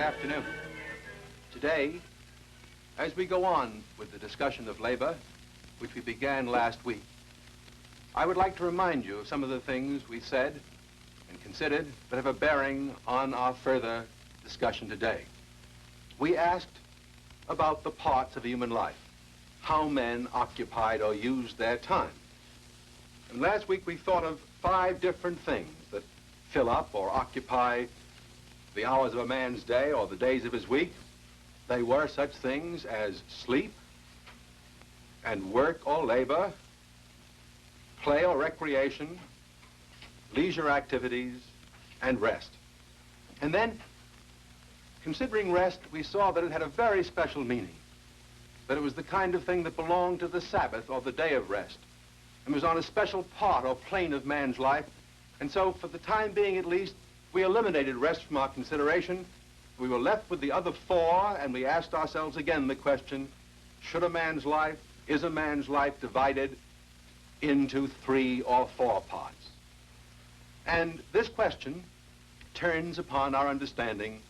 afternoon. Today, as we go on with the discussion of labor, which we began last week, I would like to remind you of some of the things we said and considered that have a bearing on our further discussion today. We asked about the parts of human life, how men occupied or used their time. And last week we thought of 5 different things that fill up or occupy the hours of a man's day or the days of his week. They were such things as sleep and work or labor, play or recreation, leisure activities, and rest. And then, considering rest, we saw that it had a very special meaning, that it was the kind of thing that belonged to the Sabbath or the day of rest, and was on a special part or plane of man's life. And so, for the time being at least, we eliminated rest from our consideration. We were left with the other 4, and we asked ourselves again the question, is a man's life divided into 3 or 4 parts? And this question turns upon our understanding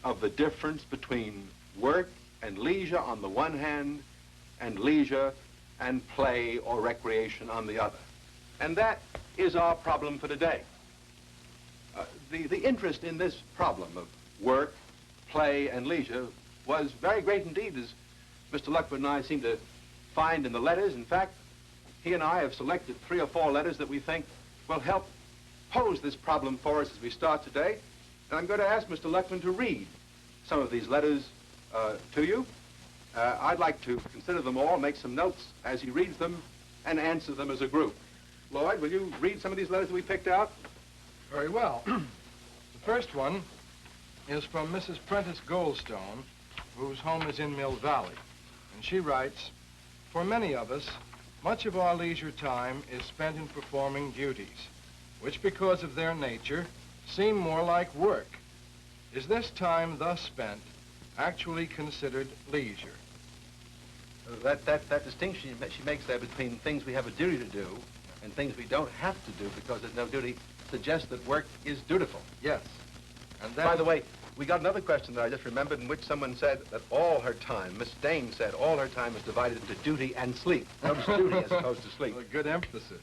of the difference between work and leisure on the one hand, and leisure and play or recreation on the other. And that is our problem for today. The interest in this problem of work, play, and leisure was very great indeed, as Mr. Luckman and I seem to find in the letters. In fact, he and I have selected 3 or 4 letters that we think will help pose this problem for us as we start today. And I'm going to ask Mr. Luckman to read some of these letters to you. I'd like to consider them all, make some notes as he reads them, and answer them as a group. Lloyd, will you read some of these letters that we picked out? Very well. The first one is from Mrs. Prentice Goldstone, whose home is in Mill Valley. And she writes, "For many of us, much of our leisure time is spent in performing duties, which because of their nature, seem more like work. Is this time thus spent actually considered leisure?" That distinction she makes there between things we have a duty to do and things we don't have to do because there's no duty suggests that work is dutiful. Yes. And then, by the way, we got another question that I just remembered in which someone said that all her time, Miss Dane said, all her time is divided into duty and sleep. Notice duty as opposed to sleep. Well, good emphasis.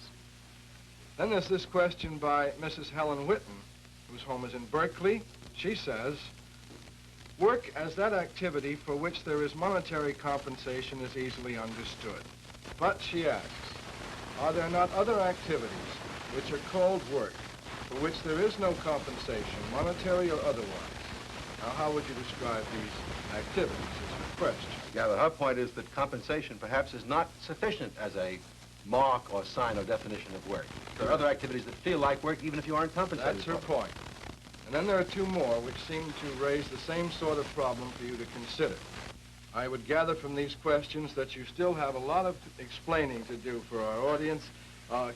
Then there's this question by Mrs. Helen Whitten, whose home is in Berkeley. She says, "Work as that activity for which there is monetary compensation is easily understood. But," she asks, "are there not other activities which are called work, for which there is no compensation, monetary or otherwise?" Now, how would you describe these activities is her question. Yeah, but her point is that compensation perhaps is not sufficient as a mark or sign or definition of work. There are other activities that feel like work even if you aren't compensated. That's her point. And then there are 2 more which seem to raise the same sort of problem for you to consider. I would gather from these questions that you still have a lot of explaining to do for our audience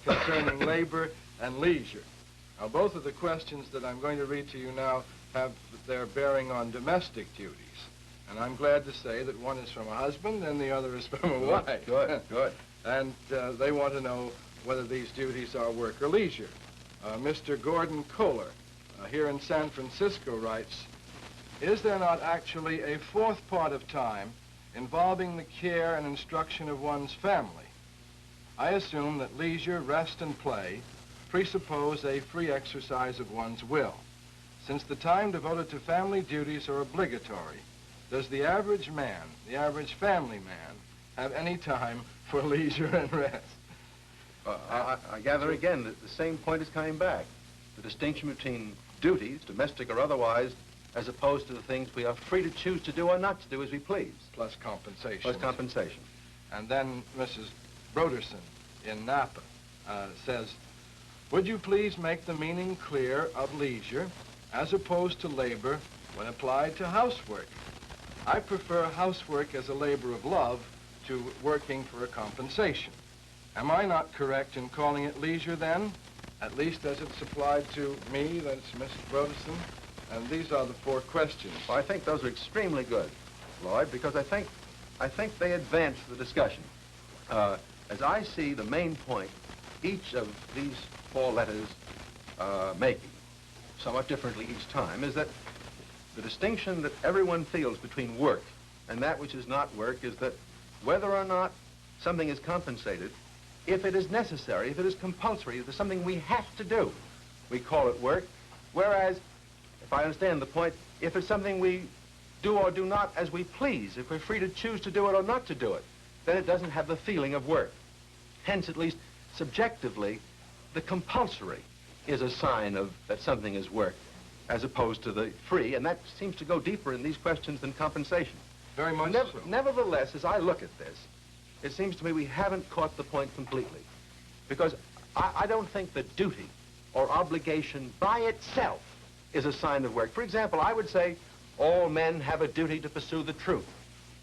concerning labor and leisure. Now, both of the questions that I'm going to read to you now have their bearing on domestic duties. And I'm glad to say that one is from a husband and the other is from a wife. Good, good. And they want to know whether these duties are work or leisure. Mr. Gordon Kohler, here in San Francisco, writes, "Is there not actually a 4th part of time involving the care and instruction of one's family? I assume that leisure, rest, and play presuppose a free exercise of one's will. Since the time devoted to family duties are obligatory, does the average man, the average family man, have any time for leisure and rest?" I gather again that the same point is coming back. The distinction between duties, domestic or otherwise, as opposed to the things we are free to choose to do or not to do as we please. Plus compensation. Plus compensation. And then Mrs. Broderson in Napa says, "Would you please make the meaning clear of leisure as opposed to labor when applied to housework? I prefer housework as a labor of love to working for a compensation. Am I not correct in calling it leisure then? At least as it's applied to me," that's Mrs. Broderson. And these are the 4 questions. Well, I think those are extremely good, Lloyd, because I think they advance the discussion. As I see the main point each of these 4 letters making, somewhat differently each time, is that the distinction that everyone feels between work and that which is not work is that whether or not something is compensated, if it is necessary, if it is compulsory, if it's something we have to do, we call it work. Whereas, if I understand the point, if it's something we do or do not as we please, if we're free to choose to do it or not to do it, then it doesn't have the feeling of work. Hence, at least subjectively, the compulsory is a sign of that something is work, as opposed to the free, and that seems to go deeper in these questions than compensation. Very much so. Nevertheless, as I look at this, it seems to me we haven't caught the point completely. Because I don't think that duty or obligation by itself is a sign of work. For example, I would say all men have a duty to pursue the truth.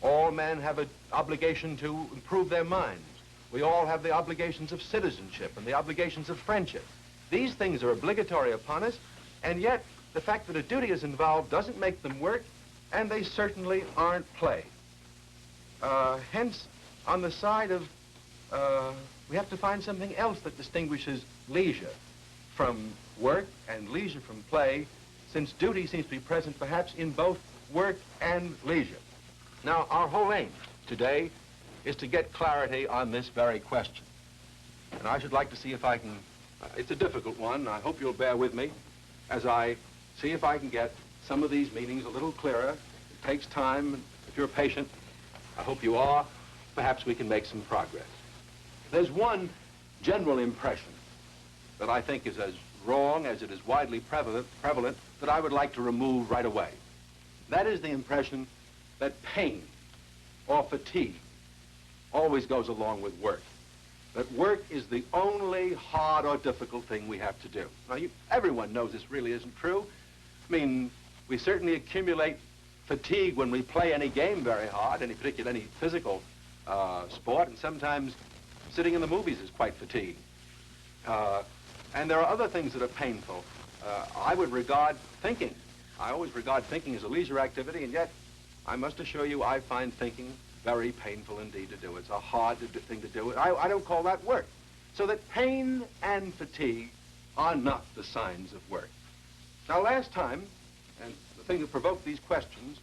All men have an obligation to improve their minds. We all have the obligations of citizenship and the obligations of friendship. These things are obligatory upon us, and yet the fact that a duty is involved doesn't make them work, and they certainly aren't play. Hence, on the side of, we have to find something else that distinguishes leisure from work and leisure from play, since duty seems to be present perhaps in both work and leisure. Now, our whole aim today is to get clarity on this very question. And I should like to see if I can, it's a difficult one, I hope you'll bear with me, as I see if I can get some of these meanings a little clearer. It takes time, and if you're patient, I hope you are, perhaps we can make some progress. There's one general impression that I think is as wrong as it is widely prevalent that I would like to remove right away. That is the impression that pain or fatigue always goes along with work. That work is the only hard or difficult thing we have to do. Now, everyone knows this really isn't true. I mean, we certainly accumulate fatigue when we play any game very hard, any physical sport, and sometimes sitting in the movies is quite fatiguing. And there are other things that are painful. I would regard thinking. I always regard thinking as a leisure activity, and yet I must assure you I find thinking very painful indeed to do. It's a hard thing to do. I don't call that work. So that pain and fatigue are not the signs of work. Now, last time, and the thing that provoked these questions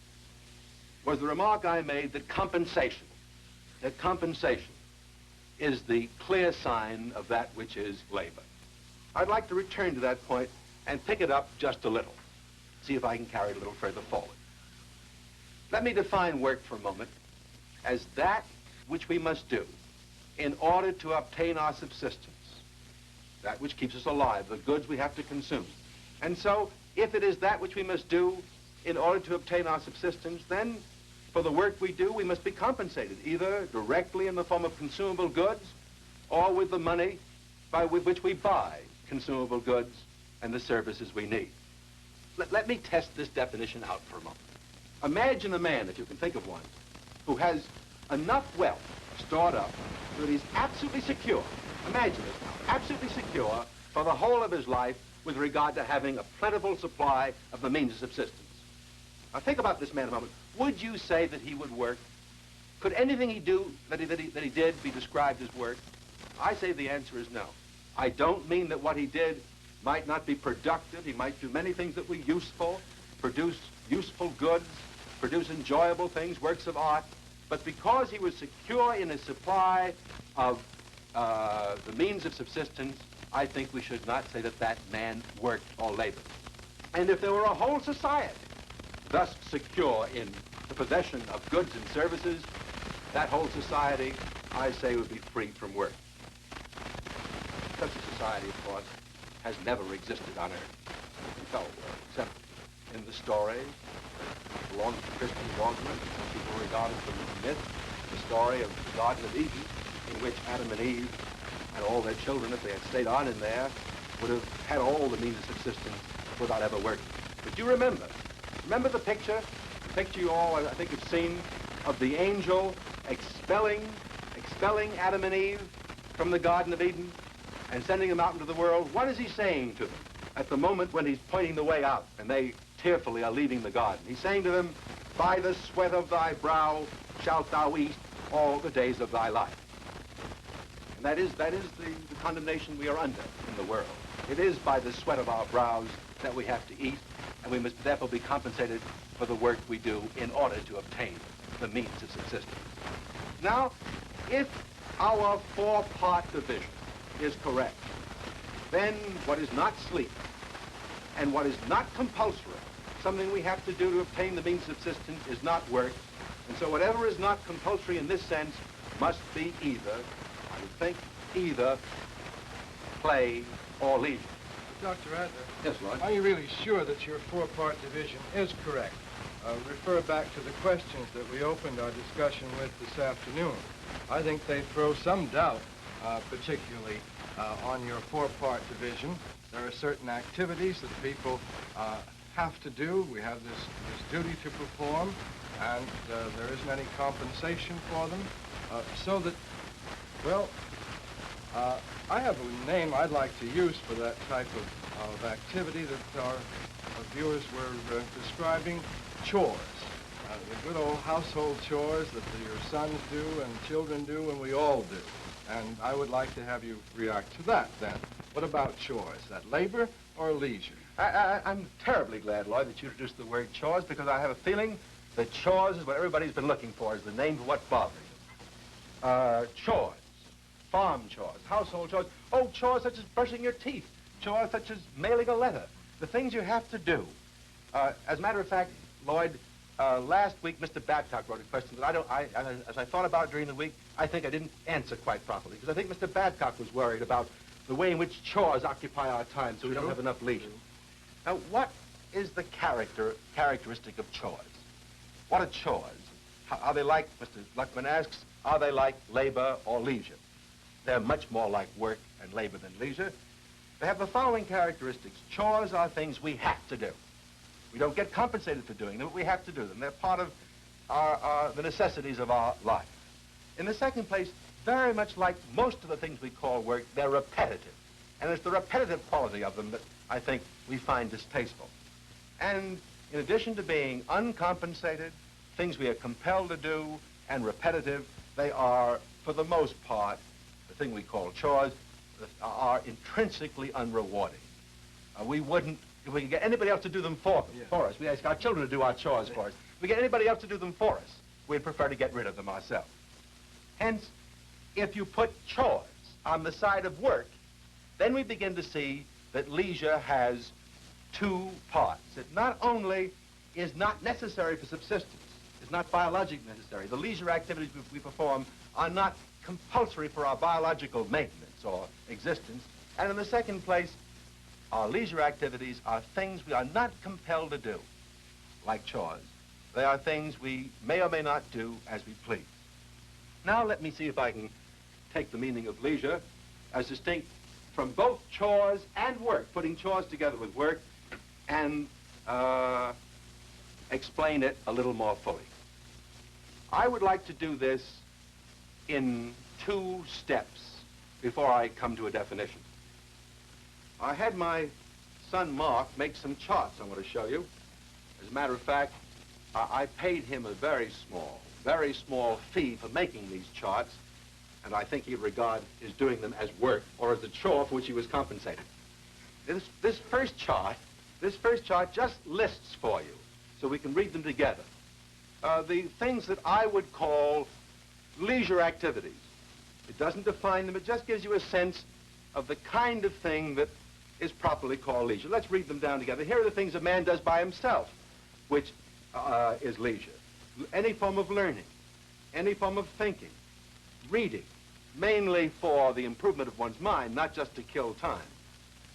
was the remark I made that compensation is the clear sign of that which is labor. I'd like to return to that point and pick it up just a little, see if I can carry it a little further forward. Let me define work for a moment as that which we must do in order to obtain our subsistence, that which keeps us alive, the goods we have to consume. And so, if it is that which we must do in order to obtain our subsistence, then for the work we do, we must be compensated, either directly in the form of consumable goods or with the money with which we buy consumable goods and the services we need. Let me test this definition out for a moment. Imagine a man, if you can think of one, who has enough wealth stored up so that he's absolutely secure, imagine this now, absolutely secure for the whole of his life with regard to having a plentiful supply of the means of subsistence. Now think about this man a moment. Would you say that he would work? Could anything he do that he did be described as work? I say the answer is no. I don't mean that what he did might not be productive. He might do many things that were useful, produce useful goods, produce enjoyable things, works of art. But because he was secure in his supply of the means of subsistence, I think we should not say that that man worked or labored. And if there were a whole society thus secure in the possession of goods and services, that whole society, I say, would be free from work. Such a society, of course, has never existed on Earth, except in the story that belongs to Christian dogma. People regard it as a myth, the story of the Garden of Eden, in which Adam and Eve and all their children, if they had stayed on in there, would have had all the means of subsistence without ever working. But you remember the picture you all, I think, have seen of the angel expelling Adam and Eve from the Garden of Eden and sending them out into the world. What is he saying to them at the moment when he's pointing the way out and they tearfully are leaving the garden? He's saying to them, by the sweat of thy brow shalt thou eat all the days of thy life. And that is the condemnation we are under in the world. It is by the sweat of our brows that we have to eat, and we must therefore be compensated for the work we do in order to obtain the means of subsistence. Now, if our four-part division is correct, then what is not sleep and what is not compulsory, something we have to do to obtain the means of subsistence, is not work. And so whatever is not compulsory in this sense must be either, I would think, either play or leisure. Dr. Adler. Yes, Lloyd. Are you really sure that your four-part division is correct? Refer back to the questions that we opened our discussion with this afternoon. I think they throw some doubt, particularly on your four-part division. There are certain activities that people have to do. We have this duty to perform, and there isn't any compensation for them. So that, well, I have a name I'd like to use for that type of activity that our viewers were describing: chores. The good old household chores that your sons do and children do and we all do. And I would like to have you react to that then. What about chores? Is that labor or leisure? I'm terribly glad, Lloyd, that you introduced the word chores, because I have a feeling that chores is what everybody's been looking for, is the name for what bothers them. Chores, farm chores, household chores. Oh, chores such as brushing your teeth, chores such as mailing a letter, the things you have to do. As a matter of fact, Lloyd, last week Mr. Babcock wrote a question that as I thought about it during the week, I think I didn't answer quite properly, because I think Mr. Babcock was worried about the way in which chores occupy our time, so we don't have enough leisure. Now, what is the characteristic of chores? What are chores? Are they like, Mr. Luckman asks, are they like labor or leisure? They're much more like work and labor than leisure. They have the following characteristics. Chores are things we have to do. We don't get compensated for doing them, but we have to do them. They're part of the necessities of our life. In the second place, very much like most of the things we call work, they're repetitive. And it's the repetitive quality of them that I think we find distasteful. And in addition to being uncompensated, things we are compelled to do, and repetitive, they are, for the most part, the thing we call chores, are intrinsically unrewarding. We wouldn't, if we could get anybody else to do them for us, we ask our children to do our chores for us. If we get anybody else to do them for us, we'd prefer to get rid of them ourselves. Hence, if you put chores on the side of work, then we begin to see that leisure has two parts. It not only is not necessary for subsistence, it's not biologically necessary. The leisure activities we perform are not compulsory for our biological maintenance or existence. And in the second place, our leisure activities are things we are not compelled to do, like chores. They are things we may or may not do as we please. Now let me see if I can take the meaning of leisure as distinct from both chores and work, putting chores together with work, and explain it a little more fully. I would like to do this in two steps before I come to a definition. I had my son Mark make some charts I want to show you. As a matter of fact, I paid him a very small fee for making these charts, and I think he'd regard his doing them as work or as a chore for which he was compensated. This first chart just lists for you, so we can read them together, the things that I would call leisure activities. It doesn't define them, it just gives you a sense of the kind of thing that is properly called leisure. Let's read them down together. Here are the things a man does by himself, which is leisure. Any form of learning, any form of thinking, reading, mainly for the improvement of one's mind, not just to kill time.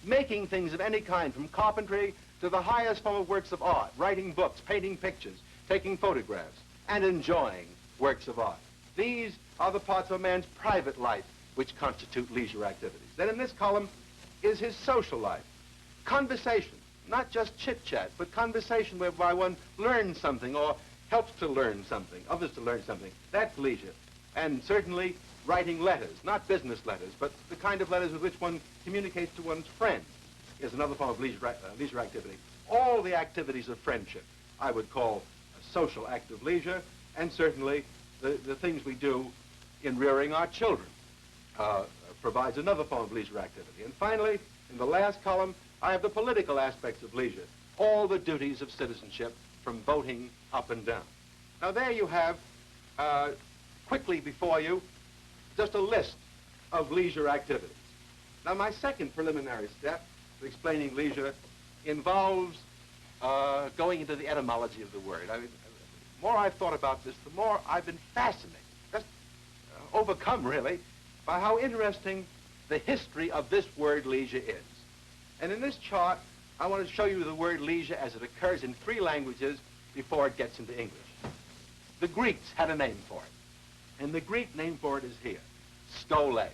Making things of any kind, from carpentry to the highest form of works of art, writing books, painting pictures, taking photographs, and enjoying works of art. These are the parts of a man's private life which constitute leisure activities. Then in this column is his social life. Conversation, not just chit-chat, but conversation whereby one learns something or helps to learn something, others to learn something. That's leisure. And certainly writing letters, not business letters, but the kind of letters with which one communicates to one's friends is another form of leisure activity. All the activities of friendship I would call a social act of leisure, and certainly the things we do in rearing our children provides another form of leisure activity. And finally, in the last column, I have the political aspects of leisure. all the duties of citizenship from voting up and down. Now there you have, quickly before you, just a list of leisure activities. Now my second preliminary step to explaining leisure involves going into the etymology of the word. The more I've thought about this, the more I've been fascinated, just overcome really, by how interesting the history of this word leisure is. And in this chart, I want to show you the word leisure as it occurs in 3 languages before it gets into English. The Greeks had a name for it, and the Greek name for it is here, skole.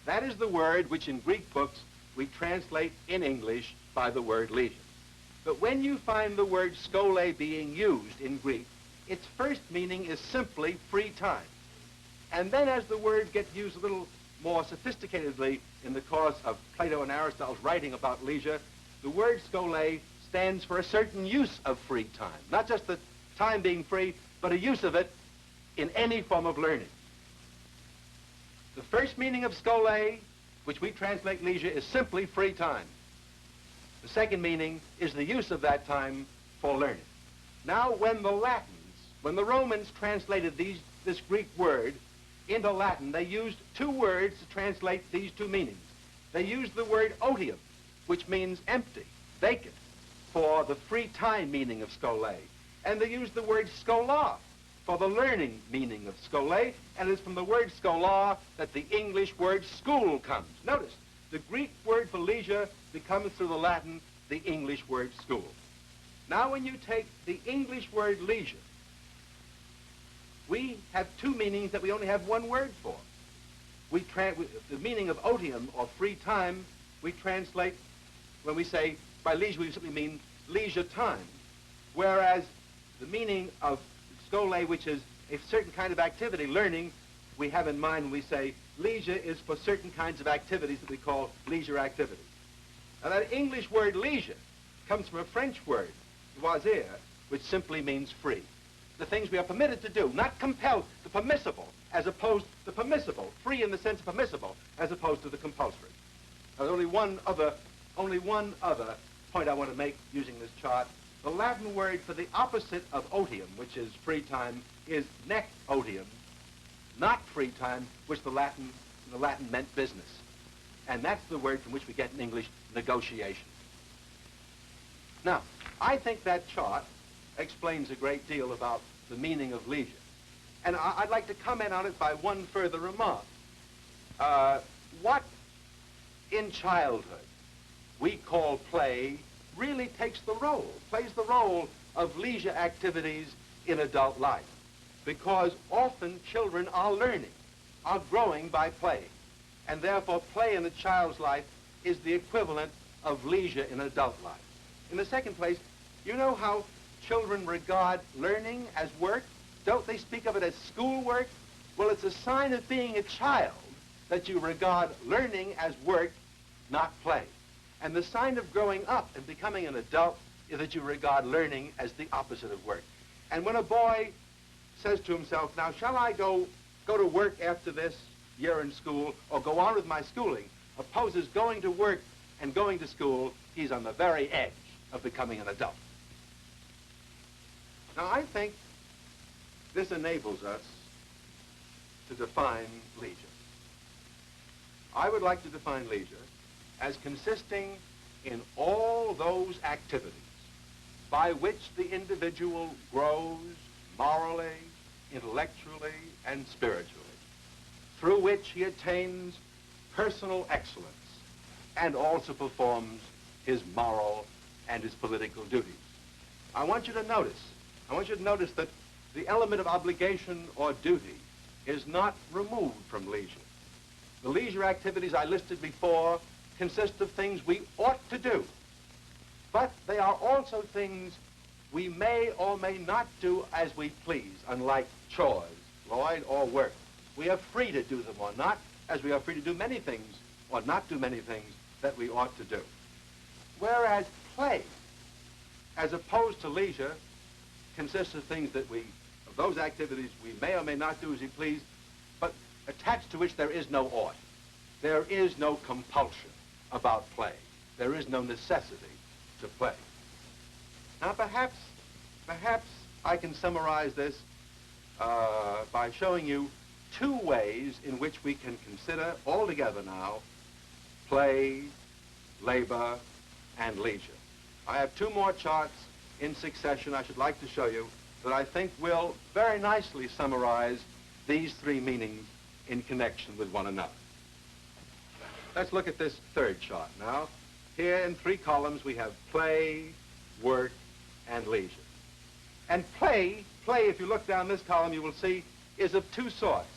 That is the word which in Greek books we translate in English by the word leisure. But when you find the word skole being used in Greek, its first meaning is simply free time. And then as the word gets used a little more sophisticatedly in the course of Plato and Aristotle's writing about leisure, the word skole stands for a certain use of free time. Not just the time being free, but a use of it in any form of learning. The first meaning of skole, which we translate leisure, is simply free time. The second meaning is the use of that time for learning. Now, when the Romans translated this Greek word into Latin, they used 2 words to translate these 2 meanings. They used the word otium, which means empty, vacant, for the free time meaning of skole. And they used the word schola for the learning meaning of skole, and it is from the word schola that the English word school comes. Notice, the Greek word for leisure becomes through the Latin the English word school. Now when you take the English word leisure, we have 2 meanings that we only have 1 word for. The meaning of otium, or free time, we translate, when we say by leisure, we simply mean leisure time. Whereas the meaning of skole, which is a certain kind of activity, learning, we have in mind when we say leisure is for certain kinds of activities that we call leisure activities. Now that English word leisure comes from a French word, loisir, which simply means free. The things we are permitted to do, not compelled, the permissible, as opposed to the permissible, free in the sense of permissible, as opposed to the compulsory. Now, there's only one other point I want to make using this chart. The Latin word for the opposite of otium, which is free time, is nec otium, not free time, which the Latin meant business. And that's the word from which we get in English negotiation. Now, I think that chart explains a great deal about the meaning of leisure. And I'd like to comment on it by one further remark. What in childhood we call play really plays the role of leisure activities in adult life. Because often children are learning, are growing by play. And therefore play in a child's life is the equivalent of leisure in adult life. In the second place, you know how children regard learning as work? Don't they speak of it as schoolwork? Well, it's a sign of being a child that you regard learning as work, not play. And the sign of growing up and becoming an adult is that you regard learning as the opposite of work. And when a boy says to himself, now shall I go to work after this year in school or go on with my schooling, opposes going to work and going to school, he's on the very edge of becoming an adult. Now, I think this enables us to define leisure. I would like to define leisure as consisting in all those activities by which the individual grows morally, intellectually, and spiritually, through which he attains personal excellence and also performs his moral and his political duties. I want you to notice that the element of obligation or duty is not removed from leisure. The leisure activities I listed before consist of things we ought to do, but they are also things we may or may not do as we please, unlike chores, Lloyd, or work. We are free to do them or not, as we are free to do many things or not do many things that we ought to do. Whereas play, as opposed to leisure, consists of things of those activities we may or may not do as we please, but attached to which there is no ought. There is no compulsion about play. There is no necessity to play. Now, perhaps I can summarize this by showing you two ways in which we can consider altogether now play, labor, and leisure. I have two more charts in succession I should like to show you that I think will very nicely summarize these three meanings in connection with one another. Let's look at this third chart now. Here in three columns we have play, work, and leisure. And play, if you look down this column, you will see, is of two sorts.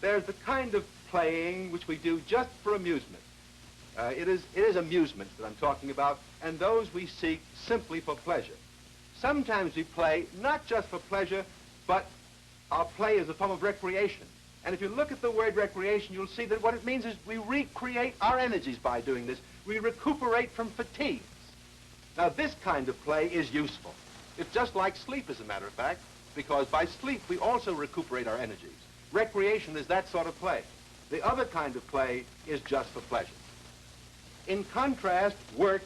There's the kind of playing which we do just for amusement. It is amusement that I'm talking about, and those we seek simply for pleasure. Sometimes we play not just for pleasure, but our play is a form of recreation. And if you look at the word recreation, you'll see that what it means is we recreate our energies by doing this. We recuperate from fatigues. Now, this kind of play is useful. It's just like sleep, as a matter of fact, because by sleep we also recuperate our energies. Recreation is that sort of play. The other kind of play is just for pleasure. In contrast, work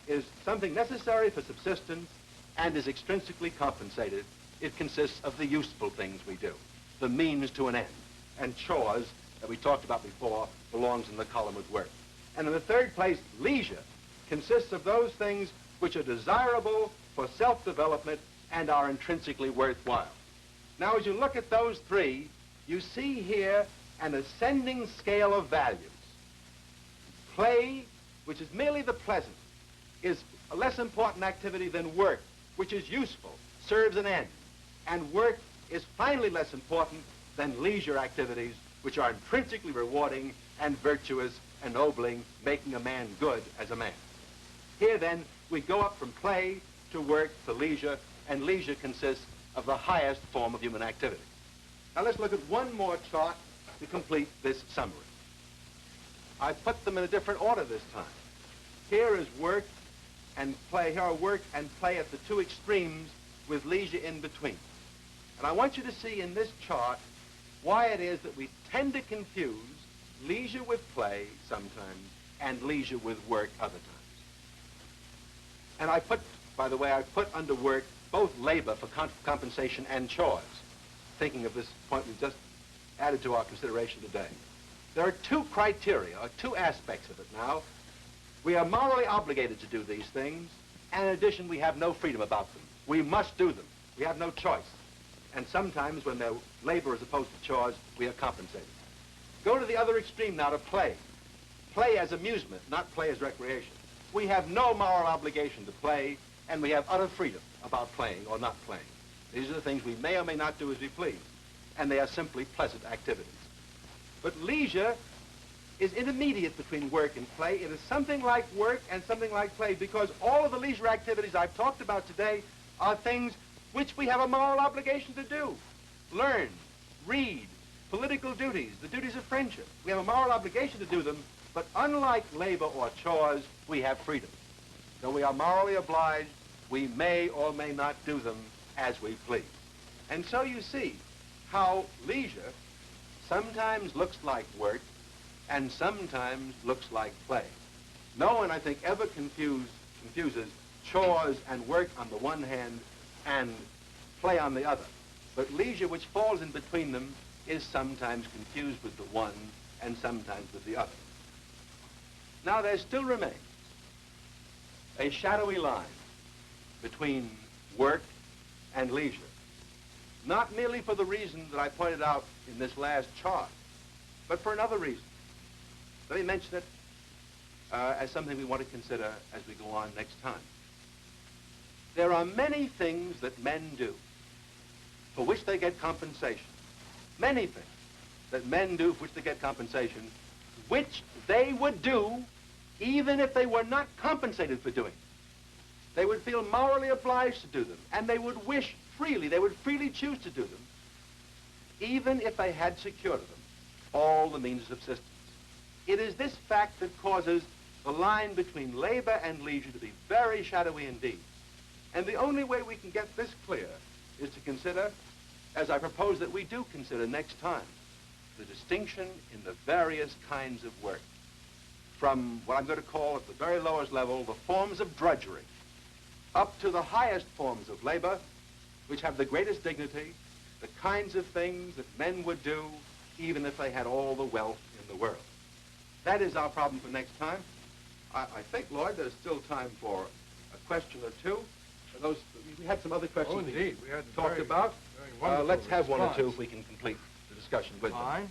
is something necessary for subsistence and is extrinsically compensated. It consists of the useful things we do, the means to an end. And chores, that we talked about before, belongs in the column with work. And in the third place, leisure consists of those things which are desirable for self-development and are intrinsically worthwhile. Now, as you look at those three, you see here an ascending scale of values. Play, which is merely the pleasant, is a less important activity than work, which is useful, serves an end. And work is finally less important than leisure activities, which are intrinsically rewarding and virtuous, ennobling, making a man good as a man. Here, then, we go up from play to work to leisure, and leisure consists of the highest form of human activity. Now, let's look at one more chart to complete this summary. I put them in a different order this time. Here is work and play. Here are work and play at the two extremes with leisure in between. And I want you to see in this chart why it is that we tend to confuse leisure with play sometimes and leisure with work other times. And I put, by the way, I put under work both labor for compensation and chores, thinking of this point we've just added to our consideration today. There are two criteria, or two aspects of it now. We are morally obligated to do these things, and in addition, we have no freedom about them. We must do them. We have no choice. And sometimes when they're labor as opposed to chores, we are compensated. Go to the other extreme now to play. Play as amusement, not play as recreation. We have no moral obligation to play, and we have utter freedom about playing or not playing. These are the things we may or may not do as we please, and they are simply pleasant activities. But leisure is intermediate between work and play. It is something like work and something like play, because all of the leisure activities I've talked about today are things which we have a moral obligation to do. Learn, read, political duties, the duties of friendship. We have a moral obligation to do them, but unlike labor or chores, we have freedom. Though we are morally obliged, we may or may not do them as we please. And so you see how leisure sometimes looks like work and sometimes looks like play. No one, I think, ever confuses chores and work on the one hand and play on the other. But leisure, which falls in between them, is sometimes confused with the one and sometimes with the other. Now, there still remains a shadowy line between work and leisure, not merely for the reason that I pointed out in this last chart, but for another reason. Let me mention it as something we want to consider as we go on next time. There are many things that men do for which they get compensation. Many things that men do for which they get compensation, which they would do even if they were not compensated for doing. They would feel morally obliged to do them, and they would wish freely, they would freely choose to do them, even if they had secured them all the means of subsistence. It is this fact that causes the line between labor and leisure to be very shadowy indeed. And the only way we can get this clear is to consider, as I propose that we do consider next time, the distinction in the various kinds of work, from what I'm going to call at the very lowest level the forms of drudgery, up to the highest forms of labor, which have the greatest dignity, the kinds of things that men would do even if they had all the wealth in the world. That is our problem for next time. I think, Lloyd, there's still time for a question or two. We had some other questions. Oh, indeed. We had talked about. Let's have one or two if we can complete the discussion with them. Fine.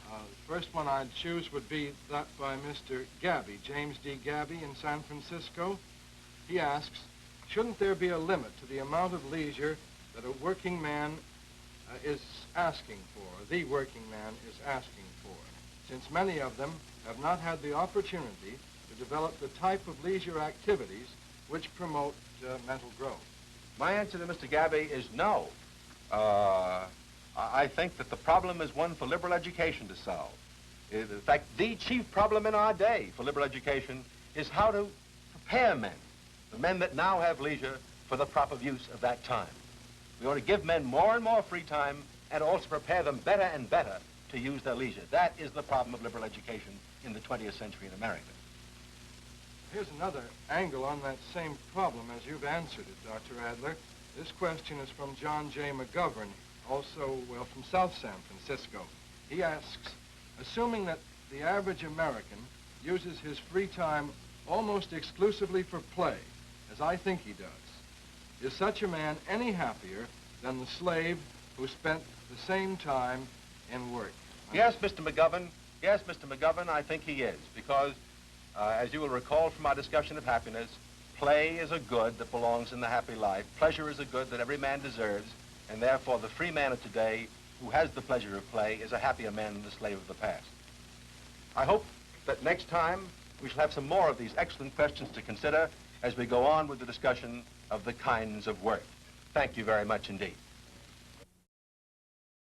The first one I'd choose would be that by Mr. Gabby, James D. Gabby in San Francisco. He asks, shouldn't there be a limit to the amount of leisure that a working man is asking for, the working man is asking for, since many of them have not had the opportunity to develop the type of leisure activities which promote mental growth? My answer to Mr. Gabby is no. I think that the problem is one for liberal education to solve. In fact, the chief problem in our day for liberal education is how to prepare men, the men that now have leisure, for the proper use of that time. We ought to give men more and more free time and also prepare them better and better to use their leisure. That is the problem of liberal education in the 20th century in America. Here's another angle on that same problem as you've answered it, Dr. Adler. This question is from John J. McGovern, also, well, from South San Francisco. He asks, assuming that the average American uses his free time almost exclusively for play, as I think he does, is such a man any happier than the slave who spent the same time in work? Yes, Mr. McGovern. Yes, Mr. McGovern, I think he is, because as you will recall from our discussion of happiness, play is a good that belongs in the happy life. Pleasure is a good that every man deserves, and therefore the free man of today who has the pleasure of play is a happier man than the slave of the past. I hope that next time we shall have some more of these excellent questions to consider as we go on with the discussion of the kinds of work. Thank you very much indeed.